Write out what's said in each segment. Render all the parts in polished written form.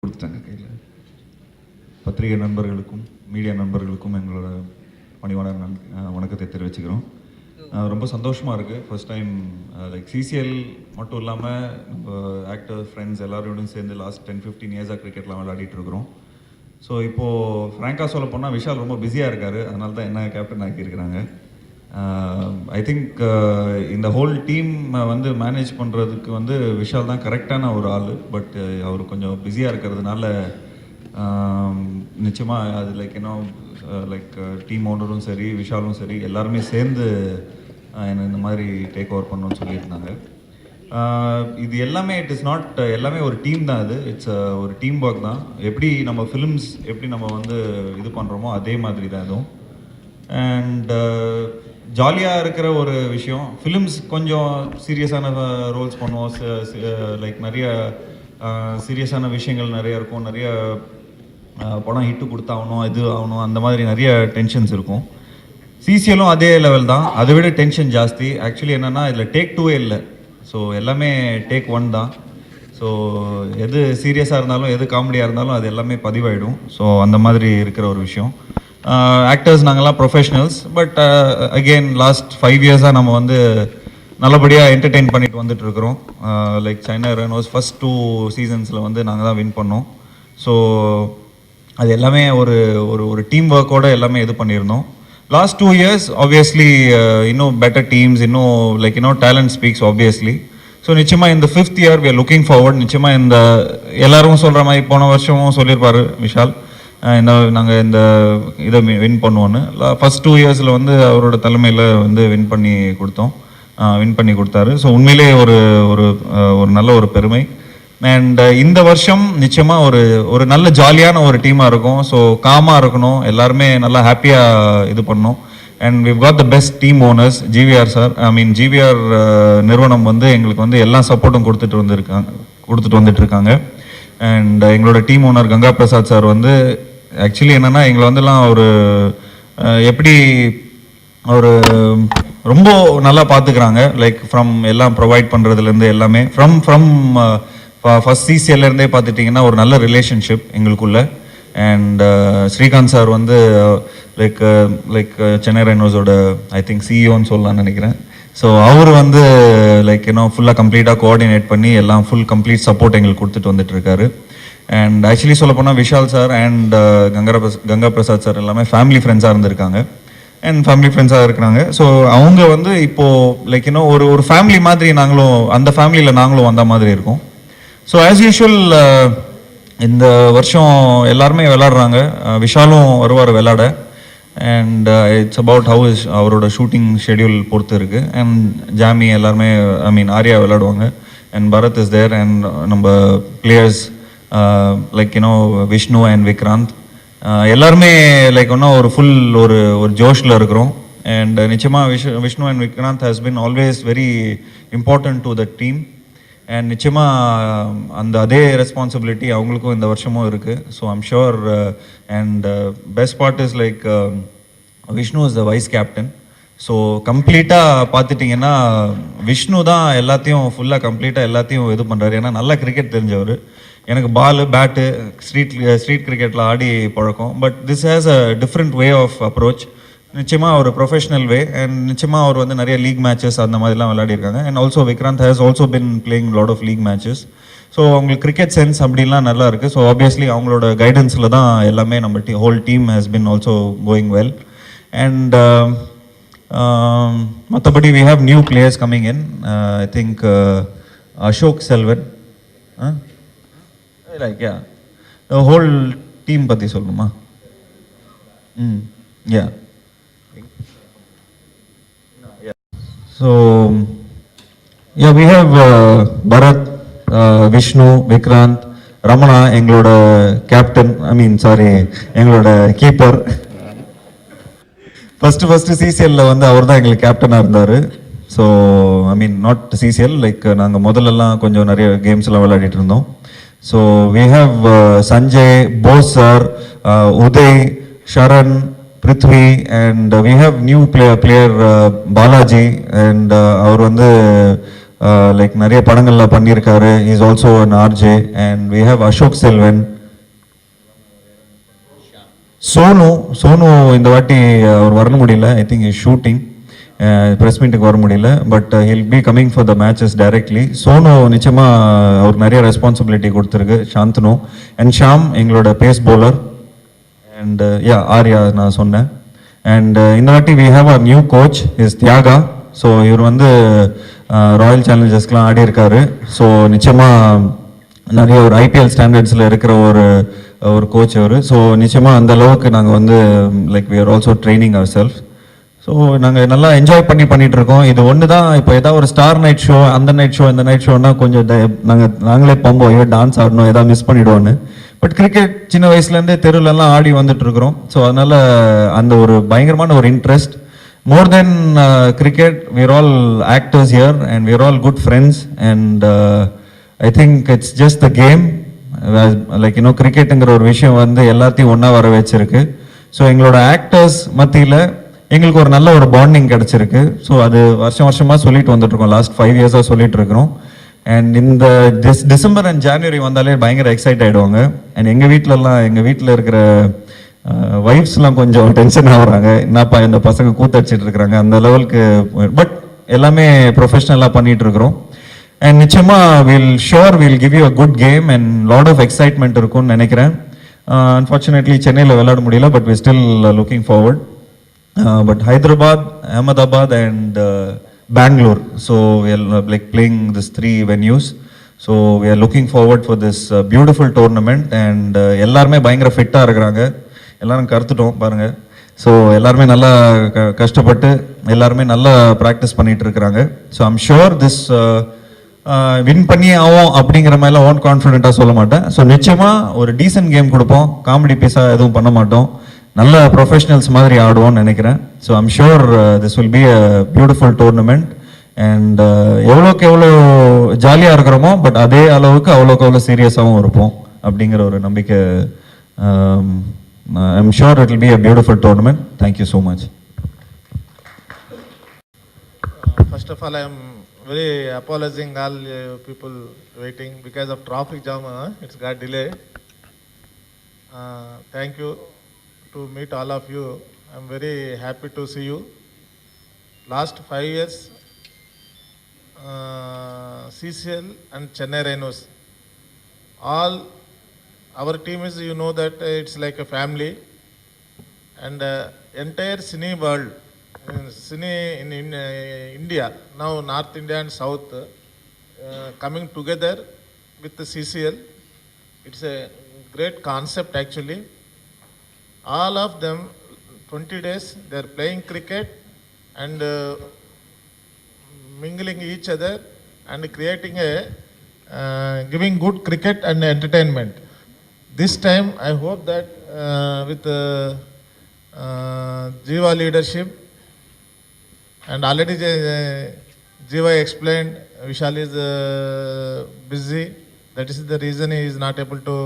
கொடுத்தாங்க கையில். பத்திரிகை நண்பர்களுக்கும் மீடியா நண்பர்களுக்கும் எங்களோட பணிவான வணக்கத்தை தெரிவிச்சுக்கிறோம். ரொம்ப சந்தோஷமாக இருக்குது. ஃபர்ஸ்ட் டைம் லைக் சிசிஎல் மட்டும் இல்லாமல் நம்ம ஆக்டர் ஃப்ரெண்ட்ஸ் எல்லாரோடையும் சேர்ந்து லாஸ்ட் 10-15 இயர்ஸாக கிரிக்கெட்லாம் விளையாடிட்டு இருக்கிறோம். ஸோ இப்போது ஃப்ராங்காக சொல்ல போனால் விஷால் ரொம்ப பிஸியாக இருக்கார், அதனால தான் என்ன கேப்டன் ஆக்கியிருக்கிறாங்க. ஐ திங்க் இந்த ஹோல் டீம் வந்து மேனேஜ் பண்ணுறதுக்கு வந்து விஷால் தான் கரெக்டான ஒரு ஆள். பட் அவர் கொஞ்சம் பிஸியாக இருக்கிறதுனால நிச்சயமாக அது லைக் லைக் டீம் ஓனரும் சரி விஷாலும் சரி எல்லாருமே சேர்ந்து என்னை இந்த மாதிரி டேக் ஓவர் பண்ணணும்னு சொல்லியிருந்தாங்க. இது எல்லாமே இட் இஸ் நாட் எல்லாமே ஒரு டீம் தான். இது இட்ஸ் ஒரு டீம் ஒர்க் தான். எப்படி நம்ம ஃபிலிம்ஸ் எப்படி நம்ம வந்து இது பண்ணுறோமோ அதே மாதிரி தான் இதுவும். அண்ட் ஜாலியாக இருக்கிற ஒரு விஷயம். ஃபிலிம்ஸ் கொஞ்சம் சீரியஸான ரோல்ஸ் பண்ணுவோம், லைக் நிறைய சீரியஸான விஷயங்கள் நிறைய இருக்கும். நிறைய படம் ஹிட்டு கொடுத்தாகணும், இது ஆகணும், அந்த மாதிரி நிறைய டென்ஷன்ஸ் இருக்கும். சிசிஎலும் அதே லெவல் தான், அதை விட டென்ஷன் ஜாஸ்தி. ஆக்சுவலி என்னென்னா இதில் டேக் 2 இல்லை, ஸோ எல்லாமே டேக் 1 தான். ஸோ எது சீரியஸாக இருந்தாலும் எது காமெடியாக இருந்தாலும் அது எல்லாமே பதிவாயிடும். ஸோ அந்த மாதிரி இருக்கிற ஒரு விஷயம். ஆக்டர்ஸ் நாங்கள்லாம் ப்ரொஃபஷனல்ஸ், பட் அகெயின் லாஸ்ட் 5 இயர்ஸாக நம்ம வந்து நல்லபடியாக என்டர்டெயின் பண்ணிட்டு வந்துட்டுருக்குறோம். லைக் சைனா ரெனோஸ் ஃபர்ஸ்ட் 2 சீசன்ஸில் வந்து நாங்கள் தான் வின் பண்ணோம். ஸோ அது எல்லாமே ஒரு ஒரு ஒரு டீம் ஒர்க்கோடு எல்லாமே இது பண்ணியிருந்தோம். லாஸ்ட் 2 இயர்ஸ் ஆப்வியஸ்லி இன்னும் பெட்டர் டீம்ஸ், இன்னும் like talent speaks obviously. So நிச்சயமாக இந்த 5th year we are looking forward. நிச்சயமாக இந்த எல்லாரும் சொல்கிற மாதிரி போன வருஷமும் சொல்லியிருப்பார் விஷால், நாங்கள் இந்த இதை வின் பண்ணுவோன்னு. ஃபர்ஸ்ட் 2 இயர்ஸில் வந்து அவரோட தலைமையில் வந்து வின் பண்ணி கொடுத்தாரு. ஸோ உண்மையிலே ஒரு ஒரு ஒரு நல்ல ஒரு பெருமை. அண்ட் இந்த வருஷம் நிச்சயமாக ஒரு நல்ல ஜாலியான ஒரு டீமாக இருக்கும். ஸோ காமாக இருக்கணும், எல்லாருமே நல்லா ஹாப்பியாக இது பண்ணணும். And we've got the best team owners, GVR sir. GVR நிறுவனம் வந்து எங்களுக்கு வந்து எல்லா சப்போர்ட்டும் கொடுத்துட்டு வந்துட்டு இருக்காங்க. அண்ட் எங்களோட team owner Ganga Prasad sir வந்து ஆக்சுவலி என்னென்னா எங்களை வந்துலாம் ஒரு எப்படி ஒரு ரொம்ப நல்லா பார்த்துக்கிறாங்க. லைக் ஃப்ரம் எல்லாம் ப்ரொவைட் பண்ணுறதுலேருந்து எல்லாமே ஃப்ரம் ஃபர்ஸ்ட் சிசிஎல்லேருந்தே பார்த்துட்டிங்கன்னா ஒரு நல்ல ரிலேஷன்ஷிப் எங்களுக்குள்ள. அண்ட் ஸ்ரீகாந்த் சார் வந்து லைக் சென்னை ரைனோஸோட ஐ திங்க் சிஇஓன்னு சொல்லலாம்னு நினைக்கிறேன். ஸோ அவர் வந்து லைக் ஃபுல்லாக கம்ப்ளீட்டாக கோஆர்டினேட் பண்ணி எல்லாம் ஃபுல் கம்ப்ளீட் சப்போர்ட் எங்களுக்கு கொடுத்துட்டு வந்துட்டுருக்காரு. அண்ட் ஆக்சுவலி சொல்ல போனால் Vishal sir and Ganga Prasad sir எல்லாமே ஃபேமிலி ஃப்ரெண்ட்ஸாக இருந்திருக்காங்க அண்ட் ஃபேமிலி ஃப்ரெண்ட்ஸாக இருக்கிறாங்க. ஸோ அவங்க வந்து இப்போது லைக் ஒரு ஃபேமிலி மாதிரி நாங்களும் அந்த ஃபேமிலியில் நாங்களும் வந்த மாதிரி இருக்கோம். ஸோ ஆஸ் யூஷுவல் இந்த வருஷம் எல்லாருமே விளாட்றாங்க, விஷாலும் வருவார் விளாட. And it's about how is அவரோட ஷூட்டிங் ஷெடியூல் பொறுத்து இருக்குது. அண்ட் ஜாமி எல்லாருமே ஆர்யா விளாடுவாங்க. And Bharat is there. And நம்ம players like Vishnu and Vikrant எல்லாருமே லைக் ஒரு ஃபுல் ஒரு ஜோஷில் இருக்கிறோம். அண்ட் நிச்சயமாக Vishnu and Vikrant has been always very important to the team. And நிச்சயமாக அந்த அதே ரெஸ்பான்சிபிலிட்டி அவங்களுக்கும் இந்த வருஷமும் இருக்குது. So I'm sure. And best part is like Vishnu is the vice captain. So கம்ப்ளீட்டாக பார்த்துட்டிங்கன்னா விஷ்ணு தான் எல்லாத்தையும் ஃபுல்லாக கம்ப்ளீட்டாக எல்லாத்தையும் இது பண்ணுறாரு. ஏன்னா நல்லா கிரிக்கெட் தெரிஞ்சவர். எனக்கு பால் பேட்டு ஸ்ட்ரீட் கிரிக்கெட்டில் ஆடி பழக்கம். But this has a different way of approach. நிச்சயமாக ஒரு ப்ரொஃபஷனல் வே. அண்ட் நிச்சயமாக அவர் வந்து நிறைய லீக் மேட்சஸ் அந்த மாதிரிலாம் விளையாடிருக்காங்க. And also Vikrant has also been playing lot of league matches. So அவங்களுக்கு கிரிக்கெட் சென்ஸ் அப்படின்லாம் நல்லா இருக்குது. ஸோ ஆப்வியஸ்லி அவங்களோட கைடன்ஸில் தான் எல்லாமே நம்ம whole team has been also going well. And மற்றபடி we have new players coming in. I think Ashok Selvan like whole team பற்றி சொல்லணுமா? Yeah. So yeah, we have Bharat, Vishnu, Vikrant, Ramana, எங்களோட கேப்டன், எங்களோட keeper. First சிசிஎல்ல வந்து அவர் தான் எங்களுக்கு கேப்டனாக இருந்தார். ஸோ நாட் சிசிஎல், லைக் நாங்கள் முதல்லலாம் கொஞ்சம் நிறைய கேம்ஸ்லாம் விளையாடிட்டு இருந்தோம். So we have Sanjay, Bose sir, Uday, Sharan, Prithvi, and we have new player Balaji, and அவர் வந்து லைக் நிறைய படங்களில் பண்ணியிருக்காரு. Is also an RJ. And we have Ashok Selvan, Sonu இந்த வாட்டி அவர் வர முடியல. I think is shooting, press மீட்டுக்கு வர முடியல. But he'll be coming for the matches directly. Sonu நிச்சயமாக அவருக்கு நிறைய ரெஸ்பான்சிபிலிட்டி கொடுத்துருக்கு. சாந்தனு அண்ட் ஷாம் எங்களோட பேஸ் பவுலர். அண்ட் ஆர்யா நான் சொன்னேன். அண்ட் இந்த வாட்டி we have a new coach is Thyaga. So இவர் வந்து ராயல் சேலஞ்சர்ஸ்க்கெலாம் ஆடி இருக்காரு. ஸோ நிச்சயமாக நிறைய ஒரு ஐபிஎல் ஸ்டாண்டர்ட்ஸில் இருக்கிற ஒரு கோச் அவர். ஸோ நிச்சயமாக அந்த அளவுக்கு நாங்கள் வந்து like we are also training our self. So நாங்கள் நல்லா என்ஜாய் பண்ணிட்டு இருக்கோம். இது ஒன்று தான். இப்போ ஏதாவது ஒரு ஸ்டார் நைட் ஷோ, அந்த நைட் ஷோ, இந்த நைட் ஷோன்னா கொஞ்சம் நாங்களே பம்போம், ஐயோ டான்ஸ் ஆடணும், ஏதாவது மிஸ் பண்ணிவிடுவோன்னு. பட் கிரிக்கெட் சின்ன வயசுலேருந்தே தெருவிலலாம் ஆடி வந்துட்டு இருக்கிறோம். ஸோ அதனால் அந்த ஒரு பயங்கரமான ஒரு interest. More then cricket, we are all actors here and we are all good friends and I think it's just the game. Like கிரிக்கெட்டுங்கிற ஒரு விஷயம் வந்து எல்லாத்தையும் ஒன்றா வர வச்சிருக்கு. ஸோ எங்களோட ஆக்டர்ஸ் மத்தியில் எங்களுக்கு ஒரு நல்ல ஒரு பாண்டிங் கிடச்சிருக்கு. ஸோ அது வருஷமாக சொல்லிட்டு வந்துட்டுருக்கோம். லாஸ்ட் 5 இயர்ஸாக சொல்லிட்டு இருக்கிறோம். அண்ட் இந்த டிசம்பர் அண்ட் ஜான்வரி வந்தாலே பயங்கர எக்ஸைட் ஆகிடுவாங்க. அண்ட் எங்கள் வீட்டில் இருக்கிற வைஃப்ஸ்லாம் கொஞ்சம் டென்ஷன் ஆகுறாங்க, என்னப்பா இந்த பசங்க கூத்தடிச்சிட்டு இருக்கிறாங்க அந்த லெவலுக்கு. பட் எல்லாமே ப்ரொஃபஷ்னலாக பண்ணிட்டு இருக்கிறோம். அண்ட் நிச்சயமாக will give you a good game and lot of excitement இருக்கும்னு நினைக்கிறேன். அன்ஃபார்ச்சுனேட்லி சென்னையில் விளையாட முடியல, but we still looking forward. But Hyderabad, Ahmedabad and Bangalore. So we are like playing these 3 venues. So we are looking forward for this beautiful tournament and எல்லாருமே பயங்கர ஃபிட்டாக இருக்கிறாங்க. எல்லாரும் கருத்துட்டோம் பாருங்க. ஸோ எல்லாருமே நல்லா கஷ்டப்பட்டு எல்லாருமே நல்லா ப்ராக்டிஸ் பண்ணிட்டு இருக்கிறாங்க. So I'm sure this win பண்ணியே ஆகும் அப்படிங்கிற மாதிரிலாம் ஓன் கான்ஃபிடென்ட்டாக சொல்ல மாட்டேன். ஸோ நிச்சயமாக ஒரு டீசென்ட் கேம் கொடுப்போம். காமெடி பீஸாக எதுவும் பண்ண மாட்டோம். நல்ல ப்ரொஃபஷனல்ஸ் மாதிரி ஆடுவோம்னு நினைக்கிறேன். So I'm sure this will be a beautiful tournament. And எவ்வளோக்கு எவ்வளோ ஜாலியாக இருக்கிறோமோ பட் அதே அளவுக்கு அவ்வளோக்கு எவ்வளோ சீரியஸாகவும் இருப்போம் அப்படிங்கிற ஒரு நம்பிக்கை. I'm sure it will be a beautiful tournament. Thank you so much. First of all, I am very apologizing all people waiting because of traffic jam. It's got delayed. Thank you to meet all of you. I'm very happy to see you. Last 5 years, CCL and Chennai Rhinos, all our team is, you know that it's like a family, and entire cine world, cine in India, now North India and South, coming together with the CCL. It's a great concept actually. All of them 20 days they are playing cricket and mingling each other and creating a giving good cricket and entertainment. This time I hope that with Jiva leadership, and already Jiva explained Vishal is busy. That is the reason he is not able to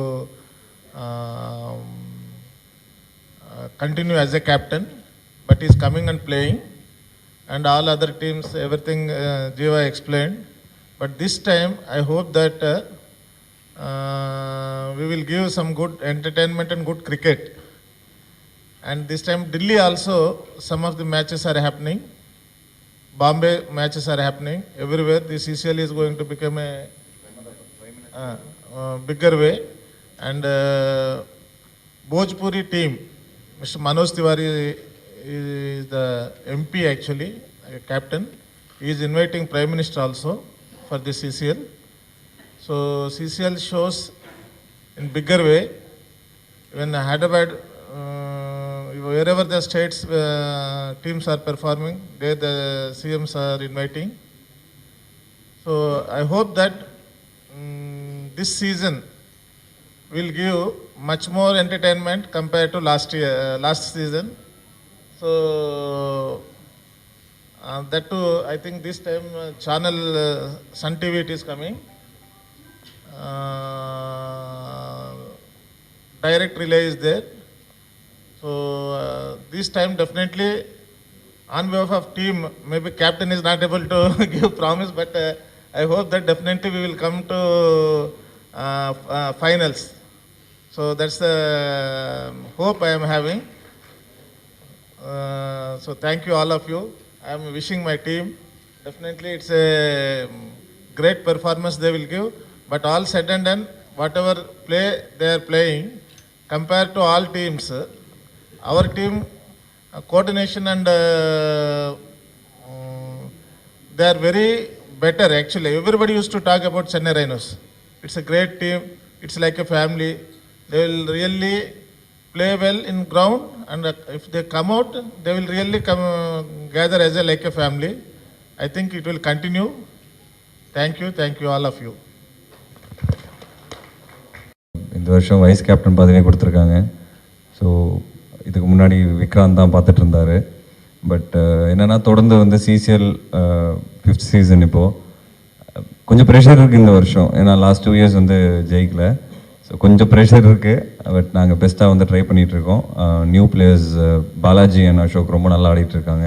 continue as a captain, but he is coming and playing, and all other teams, everything Jiva explained. But this time I hope that we will give some good entertainment and good cricket. And this time Delhi also, some of the matches are happening. Bombay matches are happening. Everywhere the CCL is going to become a bigger way. And Bhojpuri team, Mr. Manoj Tiwari is the MP actually, a captain. He is inviting Prime Minister also for the CCL. So CCL shows in bigger way. When Hyderabad, wherever the states teams are performing, there the CMs are inviting. So I hope that this season will give much more entertainment compared to last season. So that too, I think this time channel Sun TV it is coming. Direct relay is there. So this time definitely on behalf of team, maybe captain is not able to give promise, but I hope that definitely we will come to finals. So that's the hope I am having. So thank you all of you. I am wishing my team. Definitely it's a great performance they will give. But all said and done, whatever play they are playing, compared to all teams, our team coordination and they are very better actually. Everybody used to talk about Chennai Rhinos. It's a great team. It's like a family. They will really play well in ground, and if they come out, they will really come gather as a like a family. I think it will continue. Thank you all of you. இந்த வருஷம் vice captain பதவியே கொடுத்துருக்காங்க. So இதுக்கு முன்னாடி விக்ராந்த் தான் பார்த்துட்டு இருந்தார். But என்னென்னா தொடர்ந்து வந்து சிசிஎல் 5th சீசன் இப்போது கொஞ்சம் ப்ரெஷர் இருக்குது இந்த வருஷம். ஏன்னா லாஸ்ட் 2 இயர்ஸ் வந்து ஜெயிக்கல. ஸோ கொஞ்சம் ப்ரெஷர் இருக்குது. பட் நாங்கள் பெஸ்ட்டாக வந்து ட்ரை பண்ணிகிட்ருக்கோம். New players Balaji and Ashok ரொம்ப நல்லா ஆடிட்டுருக்காங்க.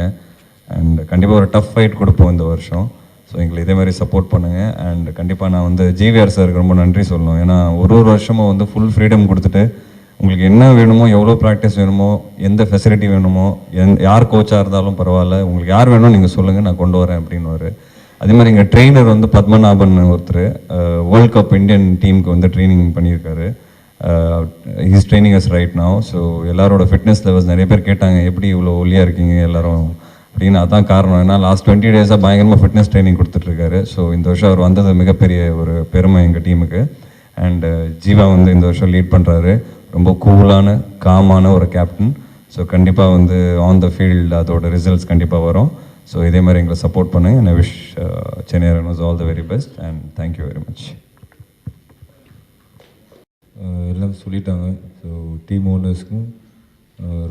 அண்ட் கண்டிப்பாக ஒரு டஃப் ஃபைட் கொடுப்போம் இந்த வருஷம். ஸோ எங்களை இதே மாதிரி சப்போர்ட் பண்ணுங்கள். அண்ட் கண்டிப்பாக நான் வந்து ஜிவிஆர் சாருக்கு ரொம்ப நன்றி சொல்லணும். ஏன்னா ஒரு வருஷமும் வந்து ஃபுல் ஃப்ரீடம் கொடுத்துட்டு உங்களுக்கு என்ன வேணுமோ, எவ்வளோ ப்ராக்டிஸ் வேணுமோ, எந்த ஃபெசிலிட்டி வேணுமோ, யார் கோச்சாக இருந்தாலும் பரவாயில்ல, உங்களுக்கு யார் வேணும் நீங்கள் சொல்லுங்கள், நான் கொண்டு வரேன் அப்படின்னு. அதே மாதிரி எங்கள் ட்ரெயினர் வந்து பத்மநாபன் ஒருத்தர் வேர்ல்ட் கப் இந்தியன் டீமுக்கு வந்து ட்ரைனிங் பண்ணியிருக்காரு. He's training as right now. So எல்லாரோட ஃபிட்னஸ் லெவல்ஸ் நிறைய பேர் கேட்டாங்க, எப்படி இவ்வளோ ஒல்லியாக இருக்கீங்க எல்லாரும் அப்படின்னு. அதான் காரணம். ஏன்னா லாஸ்ட் 20 டேஸாக பயங்கரமாக ஃபிட்னஸ் ட்ரைனிங் கொடுத்துட்ருக்காரு. ஸோ இந்த வருஷம் அவர் வந்தது மிகப்பெரிய ஒரு பெருமை எங்கள் டீமுக்கு. அண்ட் ஜீவா வந்து இந்த வருஷம் லீட் பண்ணுறாரு. ரொம்ப கூலான காமான ஒரு கேப்டன். ஸோ கண்டிப்பாக வந்து ஆன் த ஃபீல்டு அதோட ரிசல்ட்ஸ் கண்டிப்பாக வரும். ஸோ இதே மாதிரி எங்களை சப்போர்ட் பண்ணுங்க. And I wish Chennai runs all the very best and thank you very much. எல்லாம் சொல்லிட்டாங்க. ஸோ டீம் ஓனர்ஸ்க்கும்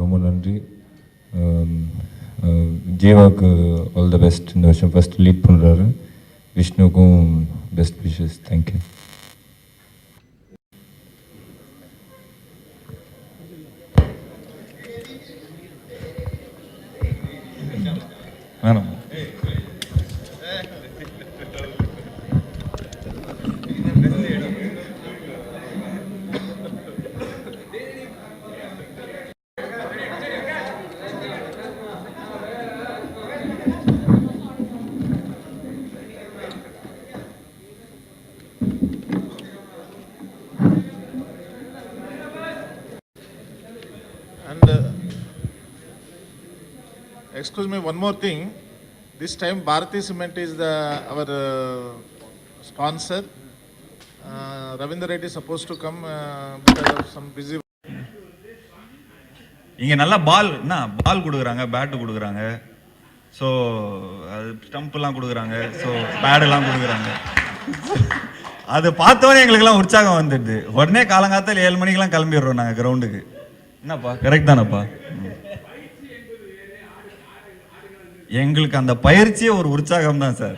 ரொம்ப நன்றி. ஜீவாவுக்கு ஆல் த பெஸ்ட். இந்த வருஷம் ஃபஸ்ட் லீட் பண்ணுறாரு. விஷ்ணுக்கும் பெஸ்ட் விஷஸ். தேங்க்யூ. வேணும். And excuse me, one more thing. This time Bharati Cement is our sponsor. Ravindra Reddy is supposed to come because of some busy. இங்கே நல்லா பால் கொடுக்குறாங்க, bat கொடுக்குறாங்க. So அது ஸ்டம்ப்லாம் கொடுக்குறாங்க. ஸோ பேடெல்லாம் கொடுக்குறாங்க. அது பார்த்தோன்னே எங்களுக்கெல்லாம் உற்சாகம் வந்துடுது. உடனே காலங்காத்தால் 7 மணிக்கெல்லாம் கிளம்பிடுறோம் நாங்கள் கிரவுண்டுக்கு. என்னப்பா கரெக்ட் தானப்பா? எங்களுக்கு அந்த பயிற்சியே ஒரு உற்சாகம் தான் சார்.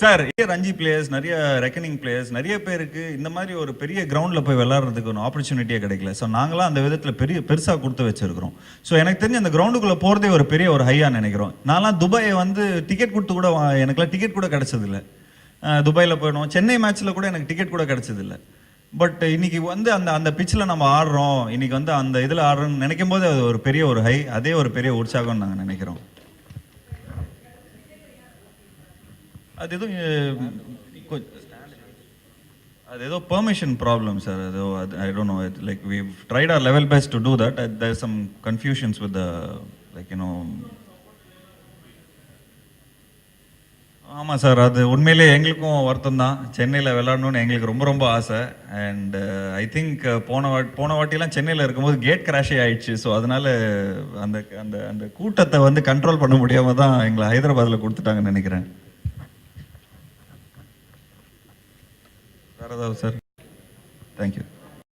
சார் ரஞ்சி பிளேயர்ஸ், நிறைய ரெக்கனிங் பிளேயர்ஸ், நிறைய பேருக்கு இந்த மாதிரி ஒரு பெரிய கிரவுண்டில் போய் விளாட்றதுக்கு ஒரு ஆப்பர்ச்சுனிட்டியே கிடைக்கல. ஸோ நாங்களாம் அந்த விதத்தில் பெருசாக கொடுத்து வச்சுருக்கிறோம். ஸோ எனக்கு தெரிஞ்சு அந்த கிரவுண்டுக்குள்ளே போகிறதே ஒரு பெரிய ஒரு ஹையாக நினைக்கிறோம். நான்லாம் துபாயை வந்து டிக்கெட் கொடுத்து கூட எனக்குலாம் டிக்கெட் கூட கிடச்சதில்லை. துபாயில் போயிடும். சென்னை மேட்ச்சில் கூட எனக்கு டிக்கெட் கூட கிடச்சதில்லை. பட் இன்னைக்கு வந்து அந்த பிச்சில் நம்ம ஆடுறோம், இன்னைக்கு வந்து அந்த இதில் ஆடுறோம்னு நினைக்கும் போது அது ஒரு பெரிய ஒரு ஹை, அதே ஒரு பெரிய உற்சாகம்னு நாங்கள் நினைக்கிறோம். அது ஏதோ பெர்மிஷன் ப்ராப்ளம் சார். ஏதோ I don't know. Like we tried our level best to do that. There some confusions with like you know. ஆமாம் சார், அது உண்மையிலே எங்களுக்கும் வருத்தம் தான். சென்னையில் விளாடணுன்னு எங்களுக்கு ரொம்ப ரொம்ப ஆசை. அண்ட் ஐ திங்க் போன வாட்டிலாம் சென்னையில் இருக்கும்போது கேட் கிராஷே ஆயிடுச்சு. ஸோ அதனால அந்த அந்த அந்த கூட்டத்தை வந்து கண்ட்ரோல் பண்ண முடியாமல் தான் எங்களை ஹைதராபாத்தில் கொடுத்துட்டாங்கன்னு நினைக்கிறேன். வேறு ஏதாவது சார்? தேங்க்யூ.